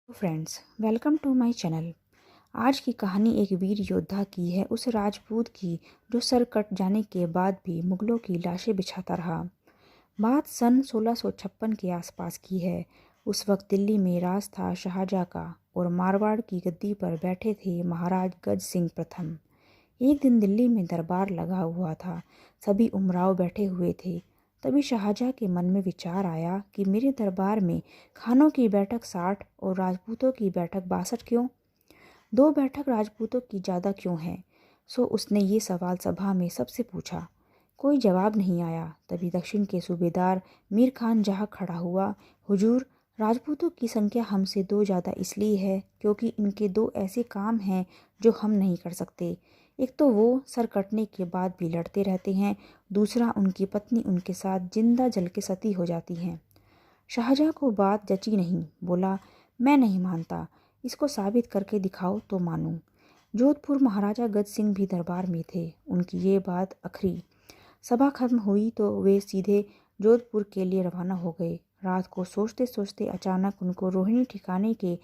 Friends, welcome to my channel. आज की कहानी एक वीर योद्धा की है, उस राजपूत की जो सर कट जाने के बाद भी मुगलों की लाशें बिछाता रहा। बात सन 1656 के आसपास की है। उस वक्त दिल्ली में राज था शाहजहाँ का और मारवाड़ की गद्दी पर बैठे थे महाराज गज सिंह प्रथम। एक दिन दिल्ली में दरबार लगा हुआ था, सभी उमराव बैठे हुए थे। तभी शाहजहाँ के मन में विचार आया कि मेरे दरबार में खानों की बैठक 60 और राजपूतों की बैठक 62 क्यों? 2 बैठक राजपूतों की ज़्यादा क्यों है? सो उसने ये सवाल सभा में सबसे पूछा। कोई जवाब नहीं आया। तभी दक्षिण के सूबेदार मीर खान जहाँ खड़ा हुआ, हुजूर, राजपूतों की संख्या हमसे 2 ज़्यादा इसलिए है क्योंकि इनके 2 ऐसे काम हैं जो हम नहीं कर सकते। एक तो वो सर कटने के बाद भी लड़ते रहते हैं, दूसरा उनकी पत्नी उनके साथ जिंदा जल के सती हो जाती हैं। शाहजहाँ को बात जची नहीं, बोला, मैं नहीं मानता, इसको साबित करके दिखाओ तो मानूं। जोधपुर महाराजा गज सिंह भी दरबार में थे। उनकी ये बात अखरी। सभा खत्म हुई तो वे सीधे जोधपुर के लिए रवाना हो गए। रात को सोचते सोचते अचानक उनको रोहिणी ठिकाने के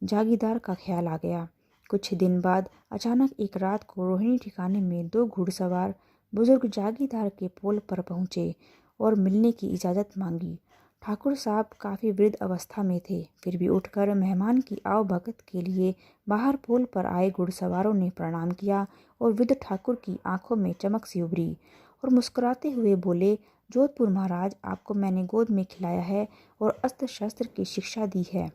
जागीरदार का ख्याल आ गया। कुछ दिन बाद अचानक एक रात को रोहिणी ठिकाने में 2 घुड़सवार बुजुर्ग जागीरदार के पोल पर पहुंचे और मिलने की इजाज़त मांगी। ठाकुर साहब काफ़ी वृद्ध अवस्था में थे, फिर भी उठकर मेहमान की आवभगत के लिए बाहर पोल पर आए घुड़सवारों ने प्रणाम किया और वृद्ध ठाकुर की आंखों में चमक सी उभरी और मुस्कुराते हुए बोले, जोधपुर महाराज, आपको मैंने गोद में खिलाया है और अस्त्र शस्त्र की शिक्षा दी है।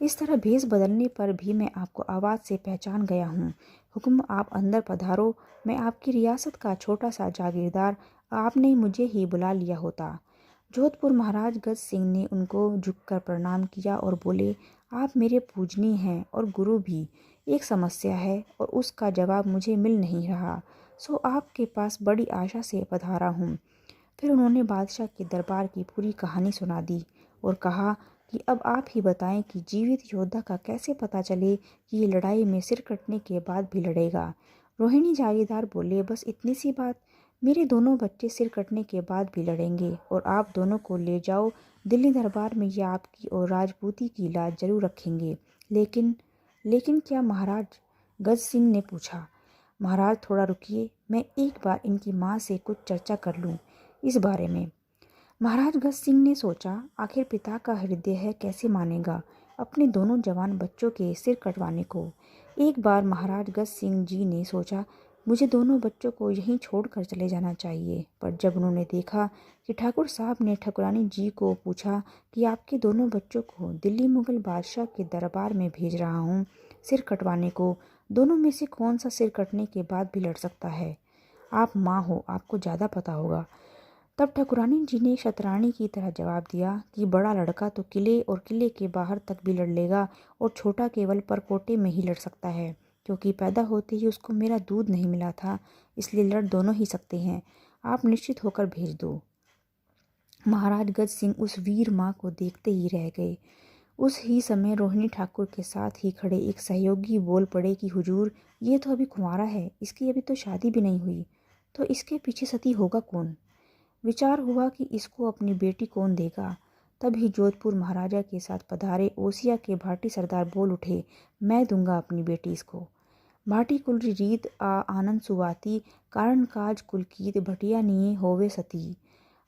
इस तरह भेष बदलने पर भी मैं आपको आवाज़ से पहचान गया हूँ। हुक्म, आप अंदर पधारो। मैं आपकी रियासत का छोटा सा जागीरदार, आपने मुझे ही बुला लिया होता। जोधपुर महाराज गज सिंह ने उनको झुककर प्रणाम किया और बोले, आप मेरे पूजनीय हैं और गुरु भी। एक समस्या है और उसका जवाब मुझे मिल नहीं रहा, सो आपके पास बड़ी आशा से पधारा हूँ। फिर उन्होंने बादशाह के दरबार की पूरी कहानी सुना दी और कहा कि अब आप ही बताएं कि जीवित योद्धा का कैसे पता चले कि ये लड़ाई में सिर कटने के बाद भी लड़ेगा। रोहिणी जागीरदार बोले, बस इतनी सी बात? मेरे दोनों बच्चे सिर कटने के बाद भी लड़ेंगे और आप दोनों को ले जाओ दिल्ली दरबार में, ये आपकी और राजपूती की लाज जरूर रखेंगे। लेकिन लेकिन क्या महाराज? गज सिंह ने पूछा। महाराज, थोड़ा रुकिए, मैं एक बार इनकी माँ से कुछ चर्चा कर लूँ इस बारे में। महाराज गज सिंह ने सोचा, आखिर पिता का हृदय है, कैसे मानेगा अपने दोनों जवान बच्चों के सिर कटवाने को। एक बार महाराज गज सिंह जी ने सोचा, मुझे दोनों बच्चों को यहीं छोड़कर चले जाना चाहिए। पर जब उन्होंने देखा कि ठाकुर साहब ने ठाकुरानी जी को पूछा कि आपके दोनों बच्चों को दिल्ली मुगल बादशाह के दरबार में भेज रहा हूँ सिर कटवाने को, दोनों में से कौन सा सिर कटने के बाद भी लड़ सकता है? आप माँ हो, आपको ज़्यादा पता होगा। तब ठाकुरानी जी ने शतरानी की तरह जवाब दिया कि बड़ा लड़का तो किले और किले के बाहर तक भी लड़ लेगा और छोटा केवल परकोटे में ही लड़ सकता है, क्योंकि पैदा होते ही उसको मेरा दूध नहीं मिला था, इसलिए लड़ दोनों ही सकते हैं। आप निश्चित होकर भेज दो। महाराज गज सिंह उस वीर माँ को देखते ही रह गए। उस ही समय रोहिणी ठाकुर के साथ ही खड़े एक सहयोगी बोल पड़े कि हुजूर, ये तो अभी कुंवारा है, इसकी अभी तो शादी भी नहीं हुई, तो इसके पीछे सती होगा कौन? विचार हुआ कि इसको अपनी बेटी कौन देगा। तभी जोधपुर महाराजा के साथ पधारे ओसिया के भाटी सरदार बोल उठे, मैं दूंगा अपनी बेटी इसको। भाटी कुल रीत आनंद सुवाती, कारण काज कुलकीत भटिया निये होवे सती।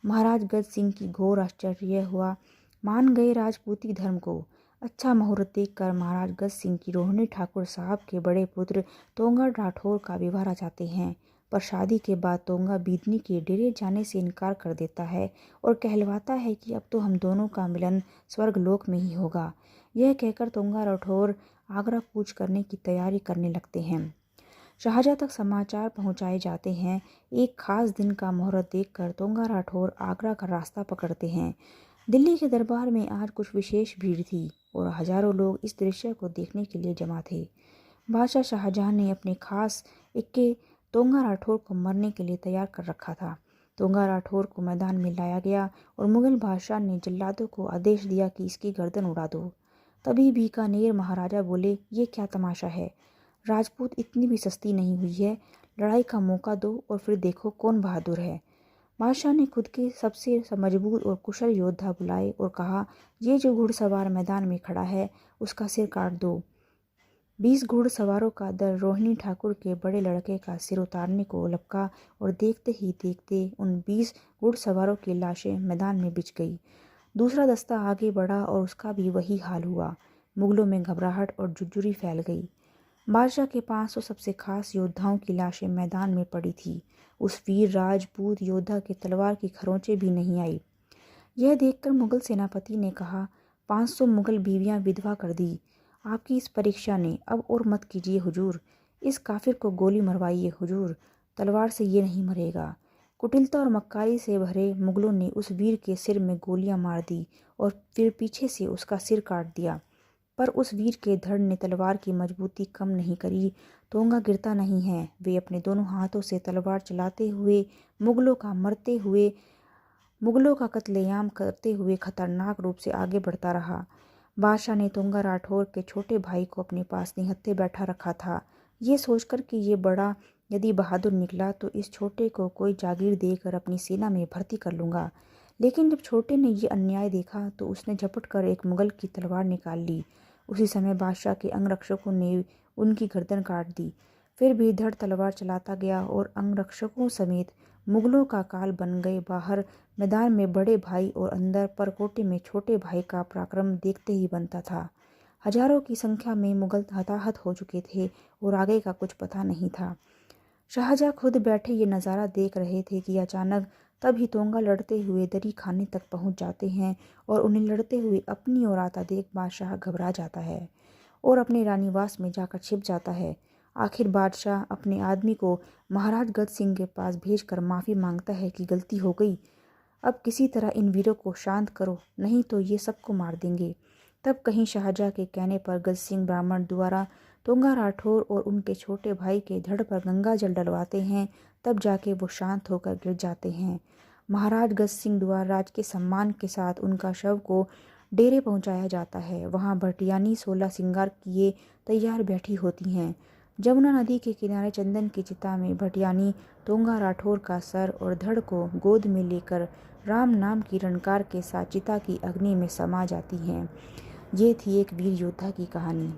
महाराज गज सिंह की घोर आश्चर्य हुआ, मान गए राजपूती धर्म को। अच्छा मुहूर्त देखकर महाराज गज सिंह की रोहिणी ठाकुर साहब के बड़े पुत्र तोंगा राठौर का विवाह रचाते हैं। पर शादी के बाद तोंगा बीदनी के डेरे जाने से इनकार कर देता है और कहलवाता है कि अब तो हम दोनों का मिलन स्वर्गलोक में ही होगा। यह कहकर तोंगा राठौर आगरा कूच करने की तैयारी करने लगते हैं। शाहजहाँ तक समाचार पहुंचाए जाते हैं। एक खास दिन का मुहूर्त देखकर तोंगा राठौर आगरा का रास्ता पकड़ते हैं। दिल्ली के दरबार में आज कुछ विशेष भीड़ थी और हजारों लोग इस दृश्य को देखने के लिए जमा थे। बादशाह शाहजहाँ ने अपने खास इक्के तोंगा राठौर को मरने के लिए तैयार कर रखा था। तोंगा राठौर को मैदान में लाया गया और मुगल बादशाह ने जल्लादों को आदेश दिया कि इसकी गर्दन उड़ा दो। तभी बीकानेर महाराजा बोले, ये क्या तमाशा है? राजपूत इतनी भी सस्ती नहीं हुई है, लड़ाई का मौका दो और फिर देखो कौन बहादुर है। बादशाह ने खुद के सबसे मजबूत और कुशल योद्धा बुलाए और कहा, ये जो घुड़सवार मैदान में खड़ा है उसका सिर काट दो। 20 घुड़सवारों का दल रोहिणी ठाकुर के बड़े लड़के का सिर उतारने को लपका और देखते ही देखते उन 20 घुड़सवारों की लाशें मैदान में बिछ गई। दूसरा दस्ता आगे बढ़ा और उसका भी वही हाल हुआ। मुगलों में घबराहट और झुरझुरी फैल गई। बादशाह के 500 सबसे खास योद्धाओं की लाशें मैदान में पड़ी थी। उस वीर राजपूत योद्धा के तलवार की खरोंचें भी नहीं आई। यह देखकर मुगल सेनापति ने कहा, 500 मुगल बीवियां विधवा कर दी। आपकी इस परीक्षा ने, अब और मत कीजिए हुजूर। इस काफिर को गोली मरवाइए हुजूर, तलवार से ये नहीं मरेगा। कुटिलता और मक्कारी से भरे मुगलों ने उस वीर के सिर में गोलियां मार दी और फिर पीछे से उसका सिर काट दिया। पर उस वीर के धड़ ने तलवार की मजबूती कम नहीं करी। तोंगा गिरता नहीं है। वे अपने दोनों हाथों से तलवार चलाते हुए मुगलों का कत्लेआम करते हुए खतरनाक रूप से आगे बढ़ता रहा। बादशाह ने तोंगा राठौर के छोटे भाई को अपने पास निहत्थे बैठा रखा था, ये सोचकर कि ये बड़ा यदि बहादुर निकला तो इस छोटे को कोई जागीर देकर अपनी सेना में भर्ती कर लूँगा। लेकिन जब छोटे ने ये अन्याय देखा तो उसने झपट कर एक मुगल की तलवार निकाल ली। उसी समय बादशाह के अंगरक्षकों ने उनकी गर्दन काट दी। फिर भी धड़ तलवार चलाता गया और अंगरक्षकों समेत मुगलों का काल बन गए। बाहर मैदान में बड़े भाई और अंदर परकोटे में छोटे भाई का पराक्रम देखते ही बनता था। हजारों की संख्या में मुगल हताहत हो चुके थे और आगे का कुछ पता नहीं था। शाहजहाँ खुद बैठे ये नज़ारा देख रहे थे कि अचानक तभी तोंगा लड़ते हुए दरी खाने तक पहुंच जाते हैं और उन्हें लड़ते हुए अपनी ओर आता देख बादशाह घबरा जाता है और अपने रानीवास में जाकर छिप जाता है। आखिर बादशाह अपने आदमी को महाराज गज सिंह के पास भेजकर माफ़ी मांगता है कि गलती हो गई, अब किसी तरह इन वीरों को शांत करो, नहीं तो ये सबको मार देंगे। तब कहीं शाहजहाँ के कहने पर गज सिंह ब्राह्मण द्वारा तोंगा राठौर और उनके छोटे भाई के धड़ पर गंगा जल डलवाते हैं। तब जाके वो शांत होकर गिर जाते हैं। महाराज गज सिंह द्वारा राज के सम्मान के साथ उनका शव को डेरे पहुंचाया जाता है। वहां भटियानी 16 श्रृंगार किए तैयार बैठी होती हैं। जमुना नदी के किनारे चंदन की चिता में भटियानी तोंगा राठौर का सर और धड़ को गोद में लेकर राम नाम की रणकार के साथ चिता की अग्नि में समा जाती हैं। ये थी एक वीर योद्धा की कहानी।